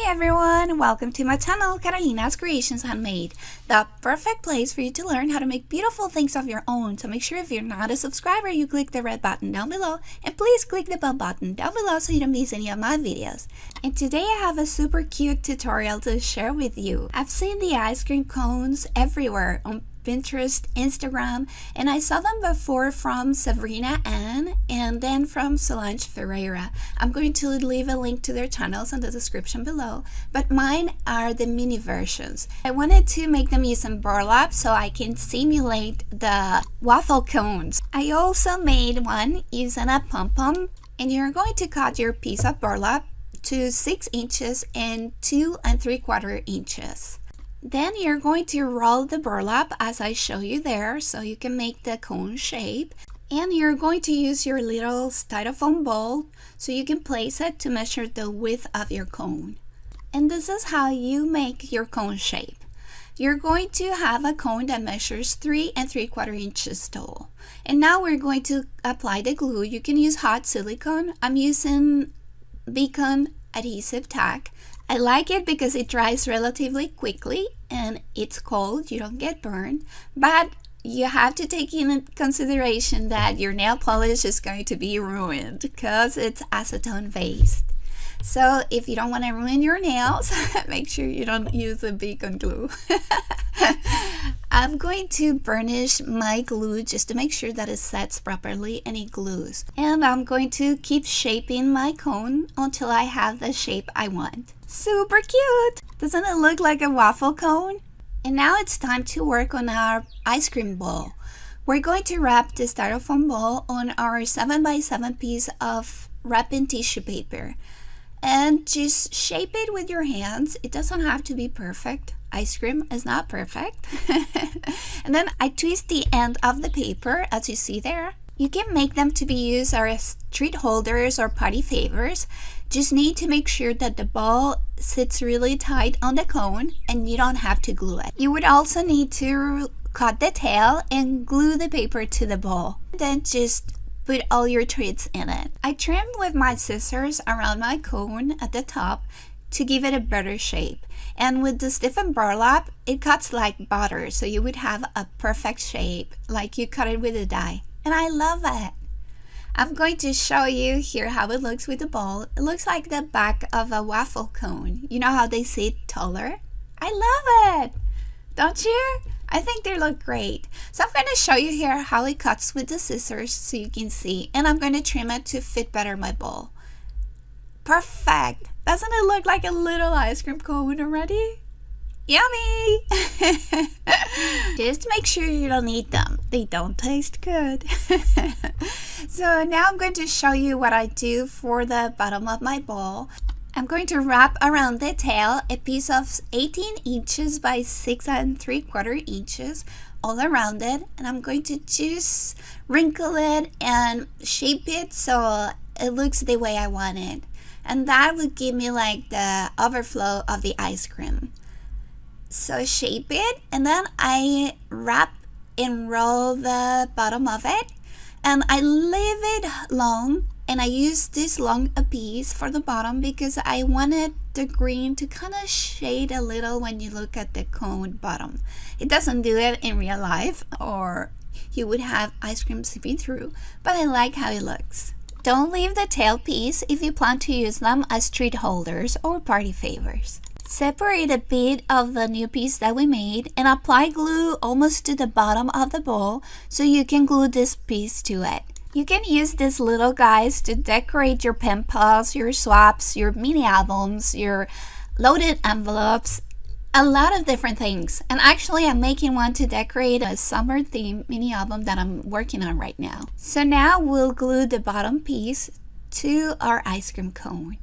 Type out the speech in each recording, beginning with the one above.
Hi everyone! Welcome to my channel, Carolina's Creations-handmade, the perfect place for you to learn how to make beautiful things of your own. So make sure if you're not a subscriber, you click the red button down below, and please click the bell button down below so you don't miss any of my videos. And today I have a super cute tutorial to share with you. I've seen the ice cream cones everywhere on Pinterest, Instagram, and I saw them before from Sabrina Ann and then from Solange Ferreira. I'm going to leave a link to their channels in the description below, but mine are the mini versions. I wanted to make them using burlap so I can simulate the waffle cones. I also made one using a pom-pom, and you're going to cut your piece of burlap to 6 inches and 2 3/4 inches. Then you're going to roll the burlap as I show you there so you can make the cone shape. And you're going to use your little styrofoam bowl so you can place it to measure the width of your cone. And this is how you make your cone shape. You're going to have a cone that measures 3 3/4 inches tall. And now we're going to apply the glue. You can use hot silicone. I'm using Beacon adhesive tack. I like it because it dries relatively quickly and it's cold, you don't get burned, but you have to take in consideration that your nail polish is going to be ruined because it's acetone based. So if you don't want to ruin your nails, make sure you don't use a Beacon glue. I'm going to burnish my glue just to make sure that it sets properly and it glues. And I'm going to keep shaping my cone until I have the shape I want. Super cute! Doesn't it look like a waffle cone? And now it's time to work on our ice cream ball. We're going to wrap the styrofoam ball on our 7x7 piece of wrapping tissue paper. And just shape it with your hands. It doesn't have to be perfect. Ice cream is not perfect. And then I twist the end of the paper as you see there. You can make them to be used as treat holders or party favors. Just need to make sure that the ball sits really tight on the cone and you don't have to glue it. You would also need to cut the tail and glue the paper to the ball. Then just put all your treats in it. I trimmed with my scissors around my cone at the top to give it a better shape. And with the stiffened burlap, it cuts like butter, so you would have a perfect shape, like you cut it with a die. And I love it. I'm going to show you here how it looks with the ball. It looks like the back of a waffle cone. You know how they sit taller? I love it! Don't you? I think they look great. So I'm going to show you here how it cuts with the scissors so you can see. And I'm going to trim it to fit better my ball. Perfect! Doesn't it look like a little ice cream cone already? Yummy! Just make sure you don't eat them. They don't taste good. So now I'm going to show you what I do for the bottom of my ball. I'm going to wrap around the tail a piece of 18 inches by 6 3/4 inches all around it, and I'm going to just wrinkle it and shape it so it looks the way I want it, and that would give me like the overflow of the ice cream. So shape it, and then I wrap and roll the bottom of it, and I leave it long. And I use this long a piece for the bottom because I wanted the green to kind of shade a little when you look at the cone bottom. It doesn't do it in real life or you would have ice cream seeping through, but I like how it looks. Don't leave the tail piece if you plan to use them as treat holders or party favors. Separate a bit of the new piece that we made and apply glue almost to the bottom of the bowl so you can glue this piece to it. You can use these little guys to decorate your pen pals, your swaps, your mini albums, your loaded envelopes, a lot of different things. And actually I'm making one to decorate a summer theme mini album that I'm working on right now. So now we'll glue the bottom piece to our ice cream cone.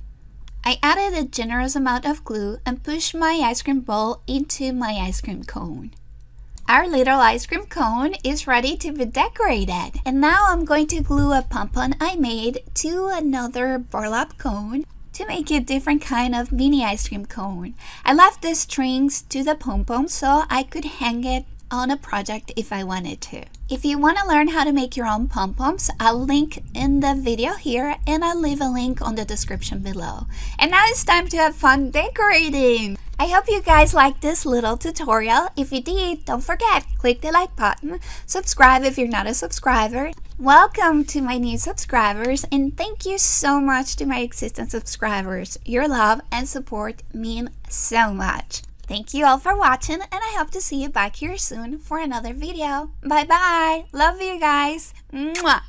I added a generous amount of glue and pushed my ice cream bowl into my ice cream cone. Our little ice cream cone is ready to be decorated. And now I'm going to glue a pom-pom I made to another burlap cone to make a different kind of mini ice cream cone. I left the strings to the pom-pom so I could hang it on a project if I wanted to. If you want to learn how to make your own pom-poms, I'll link in the video here and I'll leave a link on the description below. And now it's time to have fun decorating! I hope you guys liked this little tutorial. If you did, don't forget, click the like button, subscribe if you're not a subscriber. Welcome to my new subscribers, and thank you so much to my existing subscribers. Your love and support mean so much. Thank you all for watching, and I hope to see you back here soon for another video. Bye bye. Love you guys. Mwah.